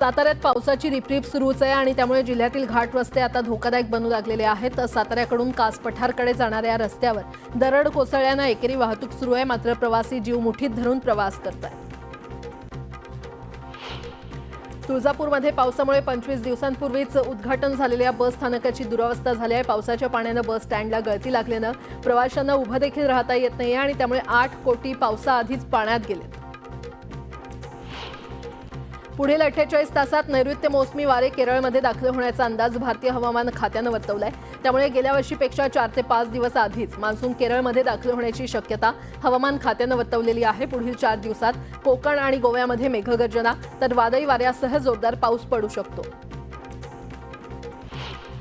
साताऱ्यात पावसाची रिपरिप सुरूच आहे आणि त्यामुळे जिल्ह्यातील घाट रस्ते आता धोकादायक बनू लागलेले आहेत। तर साताऱ्याकडून कास पठारकडे जाणाऱ्या रस्त्यावर दरड कोसळल्याने एकेरी वाहतूक सुरू आहे, मात्र प्रवासी जीव मुठीत धरून प्रवास करतात। तुळजापूरमध्ये पावसामुळे 25 दिवसांपूर्वीच उद्घाटन झालेल्या बस स्थानकाची दुरवस्था झाली आहे। पावसाच्या पाण्याने बस स्टँडला गळती लागल्याने प्रवाशांना उभं देखील राहता येत नाही आणि त्यामुळे 8 कोटी पावसाआधीच पाण्यात गेलेत। पुढील 48 तासात नैऋत्य मोसमी वारे केरळमध्ये दाखल होण्याचा अंदाज भारतीय हवामान खात्याने वर्तवलाय। त्यामुळे गेल्या वर्षीपेक्षा 4 ते 5 दिवस आधीच मान्सून केरळमध्ये दाखल होण्याची शक्यता हवामान खात्याने वर्तवलेली आहे। पुढील 4 दिवसात कोकण आणि गोव्यामध्ये मेघगर्जना तर वादळी वाऱ्यासह जोरदार पाऊस पडू शकतो।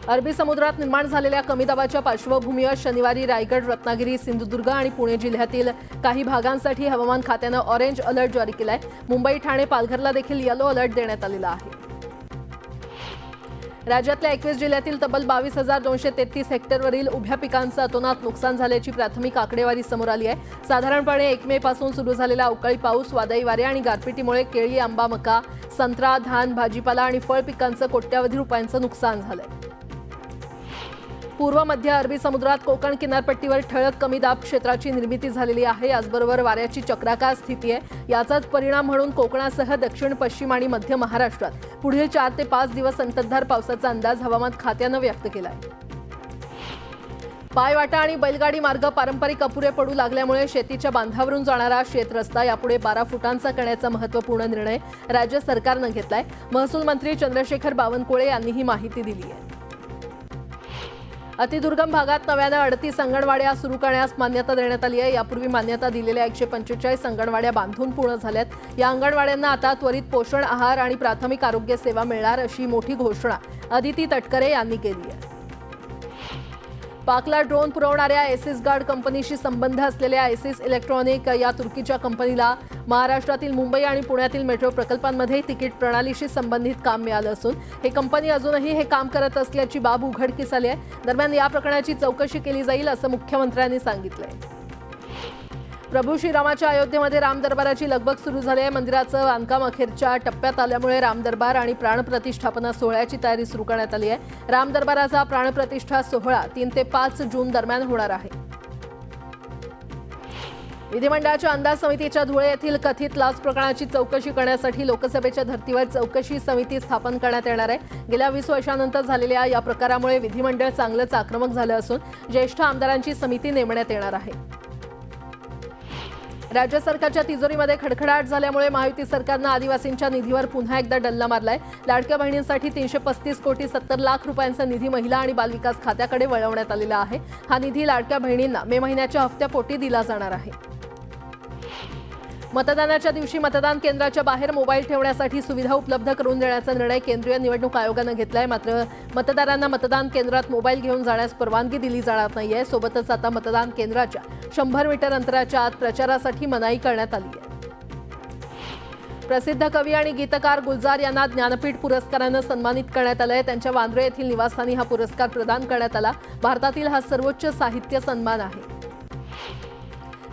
अरबी समुद्रात निर्माण झालेल्या कमी दाबाच्या पार्श्वभूमीवर शनिवारी रायगड, रत्नागिरी, सिंधुदुर्ग आणि पुणे जिल्ह्यातील काही भागांसाठी हवामान खात्याने ऑरेंज अलर्ट जारी केलाय। मुंबई, ठाणे, पालघरला देखील येलो अलर्ट देण्यात आलेला आहे। राज्यातल्या 21 जिल्ह्यातील तब्बल 22,233 हेक्टरवरील उभ्या पिकांचं अतोनात नुकसान झाल्याची प्राथमिक आकडेवारी समोर आली आहे। साधारणपणे 1 मे पासून सुरू झालेला अवकाळी पाऊस, वादळी वारे आणि गारपिटीमुळे केळी, आंबा, मका, संत्रा, धान, भाजीपाला आणि फळ पिकांचं कोट्यावधी रुपयांचं नुकसान झालंय। पूर्व मध्य अरबी समुद्रात कोकण किनारपट्टीवर ठळक कमी दाब क्षेत्राची निर्मिती झालेली आहे। याचबरोबर वाऱ्याची चक्राकार स्थिती आहे। याचाच परिणाम म्हणून कोकणासह दक्षिण, पश्चिम आणि मध्य महाराष्ट्रात पुढील 4 ते 5 दिवस संततधार पावसाचा अंदाज हवामान खात्याने व्यक्त केलाय। पायवाटा आणि बैलगाडी मार्ग पारंपरिक अपुरे पडू लागल्यामुळे शेतीच्या बांधावरून जाणारा शेतरस्ता यापुढे 12 फुटांचा करण्याचा महत्त्वपूर्ण निर्णय राज्य सरकारने घेतलाय। महसूल मंत्री चंद्रशेखर बावनकुळे यांनी ही माहिती दिली आहे। अतिदुर्गम भागात नव्याने 38 अंगणवाड्या सुरू करण्यास मान्यता देण्यात आली आहे। यापूर्वी मान्यता दिलेल्या 145 अंगणवाड्या बांधून पूर्ण झाल्यात। या अंगणवाड्यांना आता त्वरित पोषण आहार आणि प्राथमिक आरोग्य सेवा मिळणार अशी मोठी घोषणा अदिती तटकरे यांनी केली आहे। पाकला ड्रोन पुरवणाऱ्या एसिस गार्ड कंपनीशी संबंध असलेल्या एसिस इलेक्ट्रॉनिक या तुर्कीच्या कंपनीला महाराष्ट्रातील मुंबई आणि पुण्यातील मेट्रो प्रकल्पांमध्ये तिकीट प्रणालीशी संबंधित काम मिळालं असून ही कंपनी अजूनही हे काम करत असल्याची बाब उघडकीस आली आहे। दरम्यान या प्रकरणाची चौकशी केली जाईल असं मुख्यमंत्र्यांनी सांगितलंय। प्रभू श्रीरामाच्या अयोध्येमध्ये राम दरबाराची लगबग सुरू झाली आहे। मंदिराचं बांधकाम अखेरच्या टप्प्यात आल्यामुळे राम दरबार आणि प्राणप्रतिष्ठापना सोहळ्याची तयारी सुरू करण्यात आली आहे। राम दरबाराचा प्राणप्रतिष्ठा सोहळा 3 ते 5 जून दरम्यान होणार आहे। विधिमंडळाच्या अंदाज समितीच्या धुळे येथील कथित लाच प्रकरणाची चौकशी करण्यासाठी लोकसभेच्या धर्तीवर चौकशी समिती स्थापन करण्यात येणार आहे। गेल्या 20 वर्षांनंतर झालेल्या या प्रकारामुळे विधिमंडळ चांगलंच आक्रमक झालं असून ज्येष्ठ आमदारांची समिती नेमण्यात येणार आहे। राज्य सरकारच्या तिजोरीमध्ये खडखडाट झाल्यामुळे महायुती सरकारनं आदिवासींच्या निधीवर पुन्हा एकदा डल्ला मारलाय। लाडक्या बहिणींसाठी 335 कोटी 70 लाख रुपयांचा निधी महिला आणि बालविकास खात्याकडे वळवण्यात आलेला आहे। हा निधी लाडक्या बहिणींना मे महिन्याच्या हप्त्यापोटी दिला जाणार आहे। मतदानाच्या दिवशी मतदान केंद्राच्या बाहेर मोबाईल ठेवण्यासाठी सुविधा उपलब्ध करून देण्याचा निर्णय केंद्रीय निवडणूक आयोगाने घेतलाय। मात्र मतदारांना मतदान केंद्रात मोबाईल घेऊन जाण्यास परवानगी दिली जाणार नाहीये। सोबतच आता मतदान केंद्राच्या 100 मीटर अंतराच्या आत प्रचारासाठी मनाई करण्यात आली आहे। प्रसिद्ध कवी आणि गीतकार गुलजार यांना ज्ञानपीठ पुरस्काराने सन्मानित करण्यात आलंय। त्यांच्या वांद्रे येथील निवासस्थानी हा पुरस्कार प्रदान करण्यात आला। भारतातील हा सर्वोच्च साहित्य सन्मान आहे।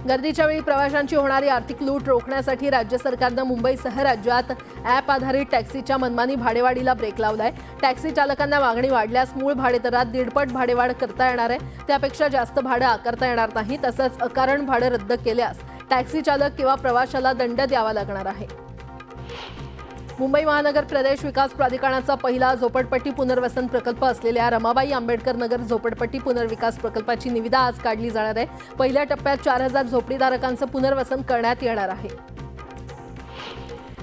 गर्दीच्या वेळी प्रवाशांची होणारी आर्थिक लूट रोखण्यासाठी राज्य सरकारनं मुंबईसह राज्यात ॲप आधारित टॅक्सीच्या मनमानी भाडेवाढीला ब्रेक लावलाय। टॅक्सी चालकांना मागणी वाढल्यास मूळ भाडेदरात 1.5 भाडेवाढ करता येणार आहे। त्यापेक्षा जास्त भाडं आकारता येणार नाही। तसंच अकारण भाडं रद्द केल्यास टॅक्सी चालक किंवा प्रवाशाला दंड द्यावा लागणार आहे। मुंबई महानगर प्रदेश विकास प्राधिकरणाचा पहिला झोपडपट्टी पुनर्वसन प्रकल्प असलेल्या रमाबाई आंबेडकर नगर झोपडपट्टी पुनर्विकास प्रकल्पाची निविदा आज काढली जाणार आहे। पहिल्या टप्प्यात 4000 झोपडीधारकांचं पुनर्वसन करण्यात येणार आहे।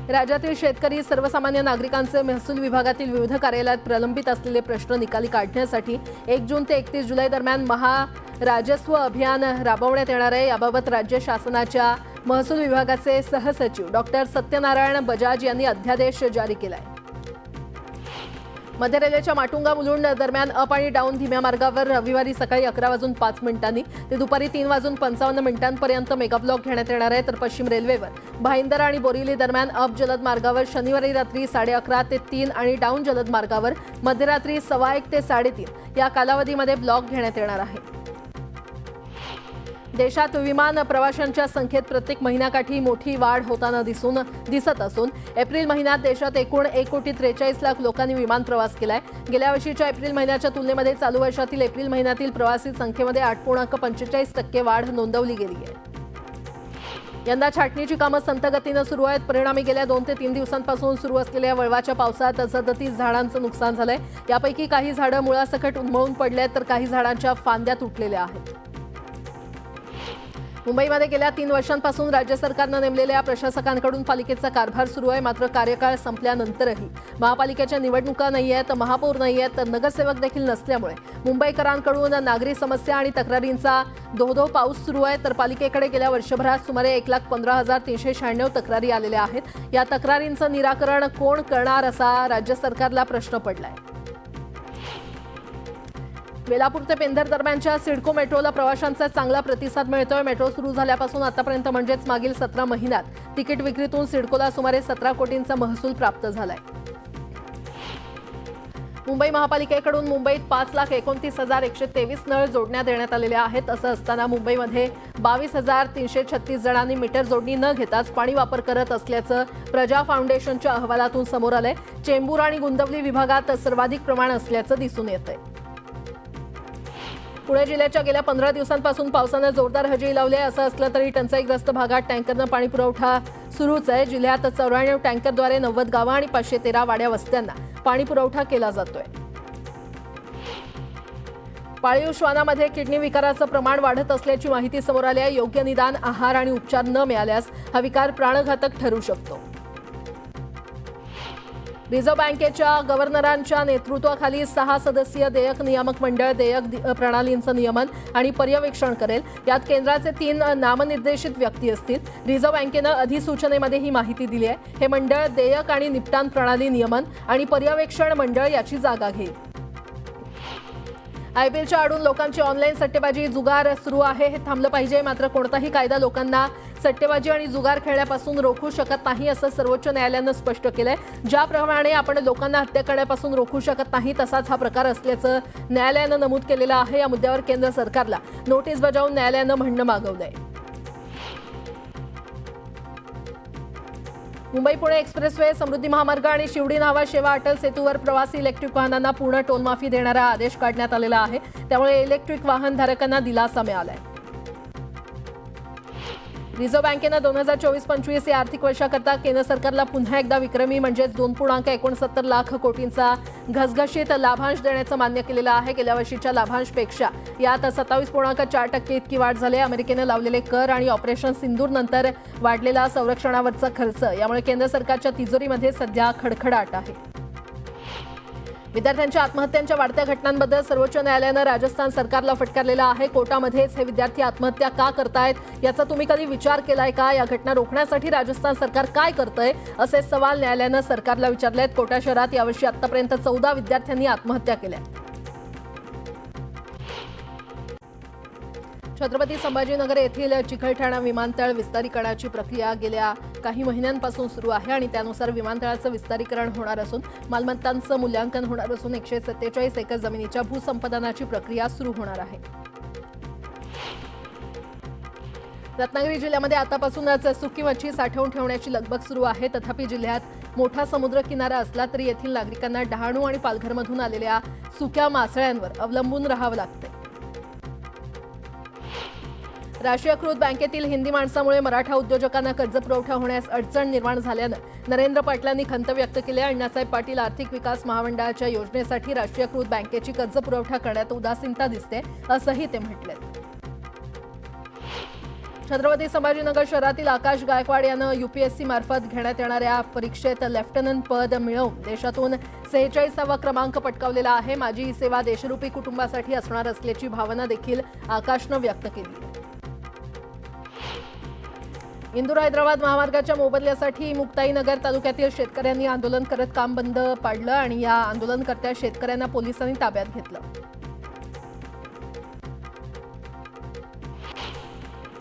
राज्यातील शेतकरी, सर्वसामान्य नागरिकांचे महसूल विभागातील विविध कार्यालयात प्रलंबित असलेले प्रश्न निकाली काढण्यासाठी 1 जून ते 31 जुलै दरम्यान महाराजस्व अभियान राबवण्यात येणार आहे। याबाबत राज्य शासनाच्या महसूल विभागाचे सहसचिव डॉक्टर सत्यनारायण बजाज यांनी अध्यादेश जारी केलाय। मध्य रेल्वेच्या माटुंगा मुलुंड दरम्यान अप आणि डाऊन धीम्या मार्गावर रविवारी सकाळी 11:05 ते दुपारी 3:55 मेगाब्लॉक घेण्यात येणार आहे। तर पश्चिम रेल्वेवर भाईंदर आणि बोरिवली दरम्यान अप जलद मार्गावर शनिवारी रात्री 11:30 ते 3 आणि डाऊन जलद मार्गावर मध्यरात्री 1:15 ते 3:30 या कालावधीमध्ये ब्लॉक घेण्यात येणार आहे। देशात विमान प्रवाशांच्या संख्येत प्रत्येक महिन्याकाठी मोठी वाढ होताना दिसत असून एप्रिल महिन्यात देशात एकूण 1,43,00,000 लोकांनी विमान प्रवास केलाय. गेल्या वर्षीच्या एप्रिल महिन्याच्या तुलनेमध्ये चालू वर्षातील एप्रिल महिन्यातील प्रवासी संख्येमध्ये 8.45% वाढ नोंदवली गेली आहे. यंदा छाटणीची कामं संथ गतीनं सुरू आहेत. परिणामी गेल्या 2 ते 3 दिवसांपासून सुरू असलेल्या वळवाच्या पावसात 37 झाडांचं नुकसान झालंय. यापैकी काही झाडं मुळासकट उन्मळून पडली आहेत तर काही झाडांच्या फांद्या तुटलेल्या आहेत. मुंबईमध्ये गेल्या 3 वर्षांपासून राज्य सरकारनं नेमलेल्या प्रशासकांकडून पालिकेचा कारभार सुरू आहे. मात्र कार्यकाळ संपल्यानंतरही महापालिकेच्या निवडणुका नाही आहेत, महापौर नाही आहेत, तर नगरसेवक देखील नसल्यामुळे मुंबईकरांकडून नागरी समस्या आणि तक्रारींचा धो पाऊस सुरू आहे. तर पालिकेकडे गेल्या वर्षभरात सुमारे 1,15,396 तक्रारी आलेल्या आहेत. या तक्रारींचं निराकरण कोण करणार असा राज्य सरकारला प्रश्न पडलाय. वेलापूर ते पेंधर दरम्यानच्या सिडको मेट्रोला प्रवाशांचा चांगला प्रतिसाद मिळतोय. मेट्रो सुरू झाल्यापासून आतापर्यंत म्हणजेच मागील 17 महिन्यात तिकीट विक्रीतून सिडकोला सुमारे 17 कोटींचा महसूल प्राप्त झालाय. मुंबई महापालिकेकडून मुंबईत 5,29,123 नळ जोडण्यात देण्यात आलेल्या आहेत. असं असताना मुंबईमध्ये 22,336 जणांनी मीटर जोडणी न घेताच पाणी वापर करत असल्याचं प्रजा फाउंडेशनच्या अहवालातून समोर आलंय. चेंबूर आणि गुंदवली विभागात सर्वाधिक प्रमाण असल्याचं दिसून येतंय. पुणे जिल्ह्याच्या गेल्या 15 दिवसांपासून पावसानं जोरदार हजेरी लावली आहे. असं असलं तरी टंचाईग्रस्त भागात टँकरनं पाणी पुरवठा सुरूच आहे. जिल्ह्यात 94 टँकरद्वारे 90 गावं आणि 513 वाड्या वस्त्यांना पाणी पुरवठा केला जातोय. पाळीव श्वानामध्ये किडनी विकाराचं प्रमाण वाढत असल्याची माहिती समोर आली आहे. योग्य निदान, आहार आणि उपचार न मिळाल्यास हा विकार प्राणघातक ठरू शकतो. रिझर्व्ह बँकेच्या गव्हर्नरांच्या नेतृत्वाखाली 6 सदस्यीय देयक नियामक मंडळ देयक प्रणालींचं नियमन आणि पर्यवेक्षण करेल. यात केंद्राचे 3 नामनिर्देशित व्यक्ती असतील. रिझर्व्ह बँकेनं अधिसूचनेमध्ये ही माहिती दिली आहे. हे मंडळ देयक आणि निपटान प्रणाली नियमन आणि पर्यवेक्षण मंडळ याची जागा घेईल. आयपीएलच्या आडून लोकांची ऑनलाईन सट्टेबाजी जुगार सुरू आहे. हे थांबलं पाहिजे. मात्र कोणताही कायदा लोकांना सट्टेबाजी आणि जुगार खेळण्यापासून रोखू शकत नाही असं सर्वोच्च न्यायालयानं स्पष्ट केलंय. ज्याप्रमाणे आपण लोकांना हत्या करण्यापासून रोखू शकत नाही तसाच हा प्रकार असल्याचं न्यायालयानं नमूद केलेलं आहे. या मुद्द्यावर केंद्र सरकारला नोटीस बजावून न्यायालयानं म्हणणं मागवलंय. मुंबई पुणे एक्सप्रेसवे, समृद्धी महामार्ग आणि शिवडी नावा शेवा अटल सेतूवर प्रवासी इलेक्ट्रिक वाहनांना पूर्ण टोलमाफी देणारा आदेश काढण्यात आलेला आहे. त्यामुळे इलेक्ट्रिक वाहन धारकांना दिलासा मिळालाय. रिझर्व्ह बँकेनं 2024-25 या आर्थिक वर्षाकरता केंद्र सरकारला पुन्हा एकदा विक्रमी म्हणजेच 2.69 लाख कोटींचा घसघशीत लाभांश देण्याचं मान्य केलेलं आहे. गेल्या वर्षीच्या लाभांशपेक्षा यात 27.4% इतकी वाढ झाली. अमेरिकेनं लावलेले कर आणि ऑपरेशन सिंदूर नंतर वाढलेला संरक्षणावरचा खर्च यामुळे केंद्र सरकारच्या तिजोरीमध्ये सध्या खडखडाट आहे. विद्यार्थ्यांच्या आत्महत्यांच्या वाढत्या घटनांबद्दल सर्वोच्च न्यायालयानं राजस्थान सरकारला फटकारलेलं आहे. कोर्टामध्येच हे विद्यार्थी आत्महत्या का करतायत याचा तुम्ही कधी विचार केलाय का? या घटना रोखण्यासाठी राजस्थान सरकार काय करतंय असे सवाल न्यायालयानं सरकारला विचारले आहेत. कोटा शहरात यावर्षी आतापर्यंत 14 विद्यार्थ्यांनी आत्महत्या केल्या. छत्रपती संभाजीनगर येथील चिकलठाणा विमानतळ विस्तारीकरणाची प्रक्रिया गेल्या काही महिन्यांपासून सुरू आहे आणि त्यानुसार विमानतळाचं विस्तारीकरण होणार असून मालमत्तांचं मूल्यांकन होणार असून 147 एकर जमिनीच्या भूसंपादनाची प्रक्रिया सुरू होणार आहे. रत्नागिरी जिल्ह्यामध्ये आतापासूनच सुकी मच्छी साठवून ठेवण्याची लगबग सुरू आहे. तथापि जिल्ह्यात मोठा समुद्र किनारा असला तरी येथील नागरिकांना डहाणू आणि पालघरमधून आलेल्या सुक्या मासळ्यांवर अवलंबून राहावं लागतं. राष्ट्रीयकृत बँकेतील हिंदी माणसामुळे मराठा उद्योजकांना कर्जपुरवठा होण्यास अडचण निर्माण झाल्यानं नरेंद्र पाटलांनी खंत व्यक्त केली. अण्णासाहेब पाटील आर्थिक विकास महामंडळाच्या योजनेसाठी राष्ट्रीयकृत बँकेची कर्जपुरवठा करण्यात उदासीनता दिसते असंही ते म्हटले. छत्रपती संभाजीनगर शहरातील आकाश गायकवाड यानं यूपीएससी मार्फत घेण्यात येणाऱ्या परीक्षेत लेफ्टनंट पद मिळवून देशातून 46वा क्रमांक पटकावलेला आहे. माझी ही सेवा देशरूपी कुटुंबासाठी असणार असल्याची भावना देखील आकाशनं व्यक्त केली. इंदूर हैदराबाद महामार्गाच्या मोबदल्यासाठी मुक्ताईनगर तालुक्यातील शेतकऱ्यांनी आंदोलन करत काम बंद पाडलं आणि या आंदोलनकर्त्या शेतकऱ्यांना पोलिसांनी ताब्यात घेतलं.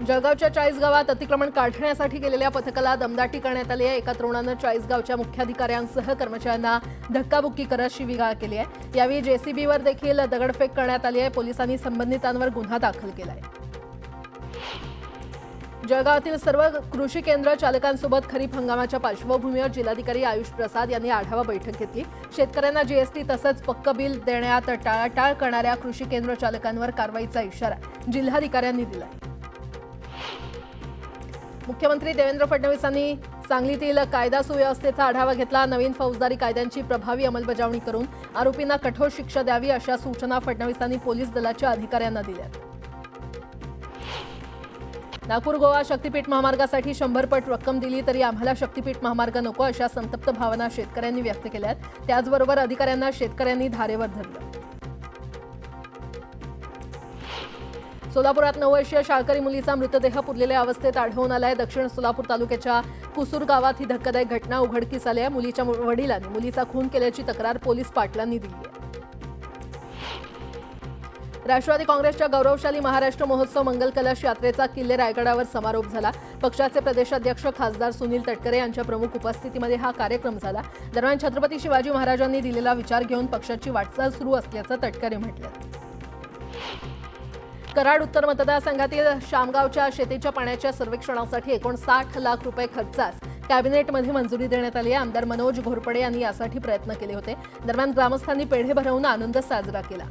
जळगावच्या 40 गावात अतिक्रमण काढण्यासाठी गेलेल्या पथकाला दमदाटी करण्यात आली आहे. एका तरुणानं 40 गावच्या मुख्याधिकाऱ्यांसह कर्मचाऱ्यांना धक्काबुक्की करत शिवीगाळ केली आहे. यावेळी जेसीबीवर देखील दगडफेक करण्यात आली आहे. पोलिसांनी संबंधितांवर गुन्हा दाखल केला आहे. जळगावातील सर्व कृषी केंद्र चालकांसोबत खरीप हंगामाच्या पार्श्वभूमीवर जिल्हाधिकारी आयुष प्रसाद यांनी आढावा बैठक घेतली। शेतकऱ्यांना जीएसटी तसंच पक्क बिल देण्यात टाळाटाळ करणाऱ्या कृषी केंद्र चालकांवर कारवाईचा इशारा जिल्हाधिकाऱ्यांनी दिला। मुख्यमंत्री देवेंद्र फडणवीसांनी सांगलीतील कायदा सुव्यवस्थेचा आढावा घेतला। नवीन फौजदारी कायद्यांची प्रभावी अंमलबजावणी करून आरोपींना कठोर शिक्षा द्यावी अशा सूचना फडणवीसांनी पोलीस दलाच्या अधिकाऱ्यांना दिल्या। नागपूर गोवा शक्तीपीठ महामार्गासाठी 100 पट रक्कम दिली तरी आम्हाला शक्तीपीठ महामार्ग नको अशा संतप्त भावना शेतकऱ्यांनी व्यक्त केल्या। त्याचबरोबर अधिकाऱ्यांना शेतकऱ्यांनी धारेवर धरलं। सोलापुरात 9 वर्षीय शाळकरी मुलीचा मृतदेह पुरलेल्या अवस्थेत आढळून आलाय। दक्षिण सोलापूर तालुक्याच्या कुसूर गावात ही धक्कादायक घटना उघडकीस आली आहे। मुलीच्या वडिलांनी मुलीचा खून केल्याची तक्रार पोलीस पाटलांनी दिली आहे। राष्ट्रवादी काँग्रेसच्या गौरवशाली महाराष्ट्र महोत्सव मंगल कलश यात्रेचा किल्ले रायगडावर समारोप झाला। पक्षाचे प्रदेशाध्यक्ष खासदार सुनील तटकरे यांच्या प्रमुख उपस्थितीमध्ये हा कार्यक्रम झाला। दरम्यान छत्रपती शिवाजी महाराजांनी दिलेला विचार घेऊन पक्षाची वाटचाल सुरू असल्याचं तटकरे म्हटलं। कराड उत्तर मतदारसंघातील शामगावच्या शेतीच्या पाण्याच्या सर्वेक्षणासाठी 59 लाख रुपये खर्चास कॅबिनेटमध्ये मंजुरी देण्यात आली आहे। आमदार मनोज घोरपडे यांनी यासाठी प्रयत्न केले होते। दरम्यान ग्रामस्थांनी पेढे भरवून आनंद साजरा केला।